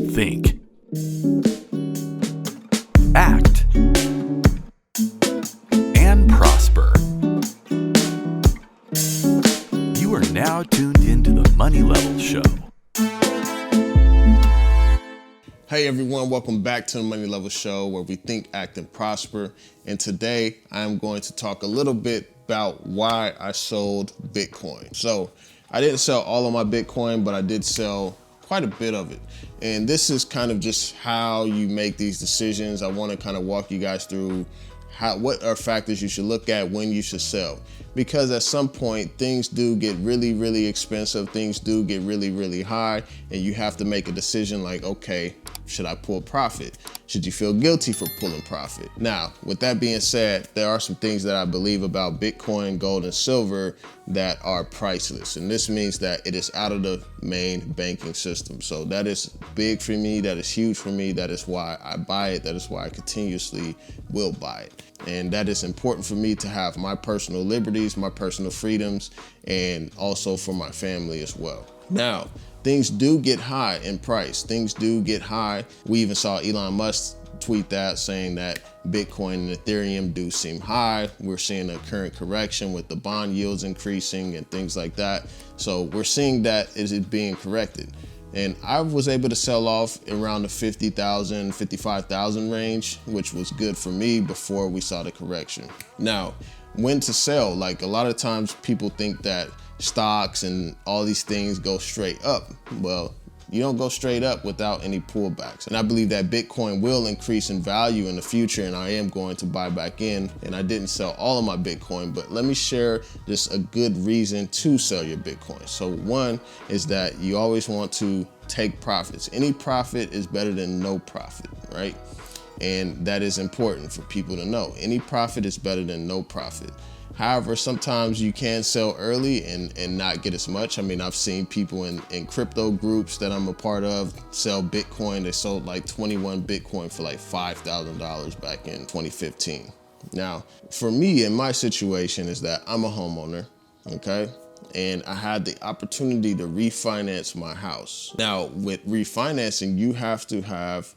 think, act, and prosper. You are now tuned into the Money Level Show. Hey everyone, welcome back to the Money Level Show, where we think, act, and prosper. And today I'm going to talk a little bit about why I sold Bitcoin. So I didn't sell all of my Bitcoin, but I did sell quite a bit of it. And this is kind of just how you make these decisions. I want to kind of walk you guys through what are factors you should look at when you should sell. Because at some point, things do get really, really expensive. Things do get really, really high. And you have to make a decision like, okay, should I pull profit? Should you feel guilty for pulling profit? Now, with that being said, there are some things that I believe about Bitcoin, gold, and silver that are priceless. And this means that it is out of the main banking system. So that is big for me. That is huge for me. That is why I buy it. That is why I continuously will buy it. And that is important for me to have my personal liberties, my personal freedoms, and also for my family as well. Now, things do get high in price. Things do get high. We even saw Elon Musk tweet that, saying that Bitcoin and Ethereum do seem high. We're seeing a current correction with the bond yields increasing and things like that. So we're seeing that it is being corrected. And I was able to sell off around the 50,000, 55,000 range, which was good for me before we saw the correction. Now, when to sell? Like, a lot of times people think that stocks and all these things go straight up. Well, you don't go straight up without any pullbacks. And I believe that Bitcoin will increase in value in the future, and I am going to buy back in. And I didn't sell all of my Bitcoin, but let me share just a good reason to sell your Bitcoin. So one is that you always want to take profits. Any profit is better than no profit, right? And that is important for people to know. Any profit is better than no profit. However, sometimes you can sell early and not get as much. I mean, I've seen people in crypto groups that I'm a part of sell Bitcoin. They sold like 21 Bitcoin for like $5,000 back in 2015. Now, for me, in my situation is that I'm a homeowner, okay? And I had the opportunity to refinance my house. Now, with refinancing, you have to have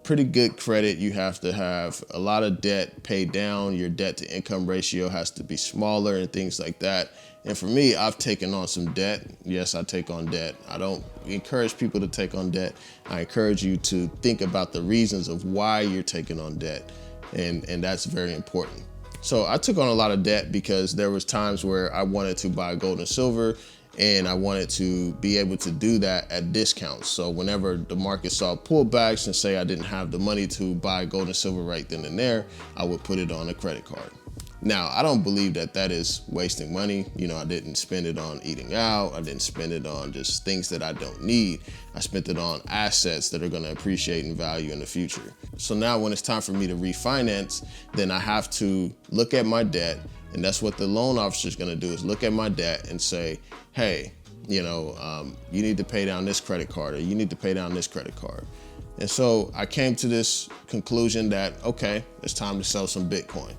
pretty good credit. You have to have a lot of debt paid down. Your debt to income ratio has to be smaller and things like that. And for me, I've taken on some debt. Yes, I take on debt. I don't encourage people to take on debt. I encourage you to think about the reasons of why you're taking on debt. And that's very important. So I took on a lot of debt because there was times where I wanted to buy gold and silver, and I wanted to be able to do that at discounts. So whenever the market saw pullbacks and say I didn't have the money to buy gold and silver right then and there, I would put it on a credit card. Now, I don't believe that that is wasting money. You know, I didn't spend it on eating out. I didn't spend it on just things that I don't need. I spent it on assets that are going to appreciate in value in the future. So now when it's time for me to refinance, then I have to look at my debt. And that's what the loan officer is going to do, is look at my debt and say, hey, you need to pay down this credit card, or you need to pay down this credit card. And so I came to this conclusion that, okay, it's time to sell some Bitcoin.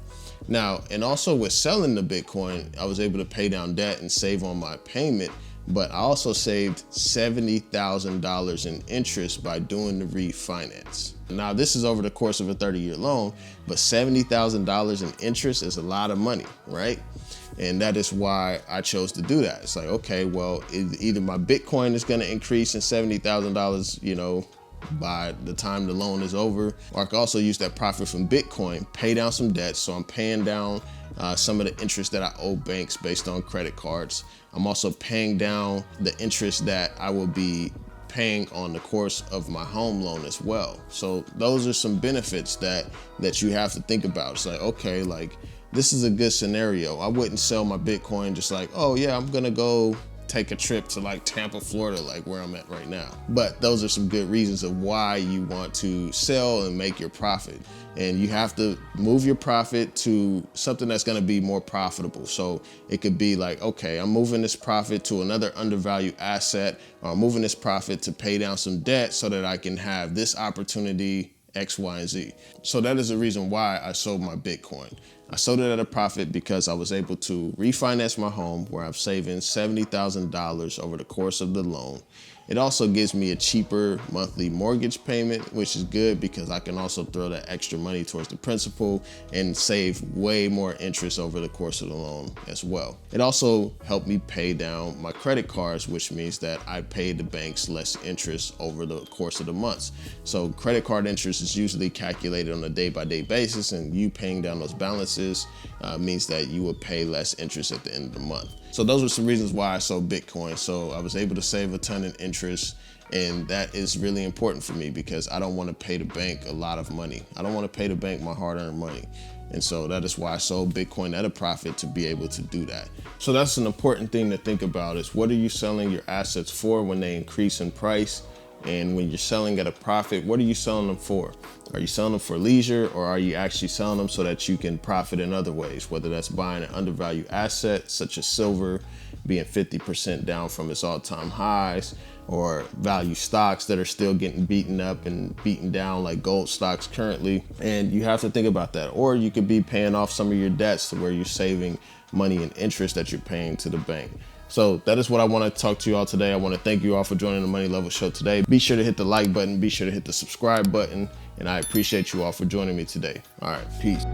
Now, and also with selling the Bitcoin, I was able to pay down debt and save on my payment, but I also saved $70,000 in interest by doing the refinance. Now, this is over the course of a 30-year loan, but $70,000 in interest is a lot of money, right? And that is why I chose to do that. It's like, okay, well, either my Bitcoin is going to increase in $70,000, by the time the loan is over, or I can also use that profit from Bitcoin, pay down some debt. So I'm paying down some of the interest that I owe banks based on credit cards. I'm also paying down the interest that I will be paying on the course of my home loan as well. So those are some benefits that you have to think about. It's like, okay, like, this is a good scenario. I wouldn't sell my Bitcoin just like, oh yeah, I'm gonna go take a trip to like Tampa, Florida, like where I'm at right now. But those are some good reasons of why you want to sell and make your profit. And you have to move your profit to something that's going to be more profitable. So it could be like, okay, I'm moving this profit to another undervalued asset, or I'm moving this profit to pay down some debt so that I can have this opportunity X, Y, and Z. So that is the reason why I sold my Bitcoin. I sold it at a profit because I was able to refinance my home, where I'm saving $70,000 over the course of the loan. It also gives me a cheaper monthly mortgage payment, which is good because I can also throw that extra money towards the principal and save way more interest over the course of the loan as well. It also helped me pay down my credit cards, which means that I paid the banks less interest over the course of the months. So credit card interest is usually calculated on a day-by-day basis, and you paying down those balances means that you will pay less interest at the end of the month. So those were some reasons why I sold Bitcoin. So I was able to save a ton in interest, and that is really important for me because I don't want to pay the bank a lot of money. I don't want to pay the bank my hard-earned money. And so that is why I sold Bitcoin at a profit, to be able to do that. So that's an important thing to think about, is what are you selling your assets for when they increase in price? And when you're selling at a profit, what are you selling them for? Are you selling them for leisure, or are you actually selling them so that you can profit in other ways? Whether that's buying an undervalued asset such as silver being 50% down from its all-time highs, or value stocks that are still getting beaten up and beaten down like gold stocks currently. And you have to think about that. Or you could be paying off some of your debts to where you're saving money and interest that you're paying to the bank. So that is what I want to talk to you all today. I want to thank you all for joining the Money Level Show today. Be sure to hit the like button, be sure to hit the subscribe button, and I appreciate you all for joining me today. All right, peace.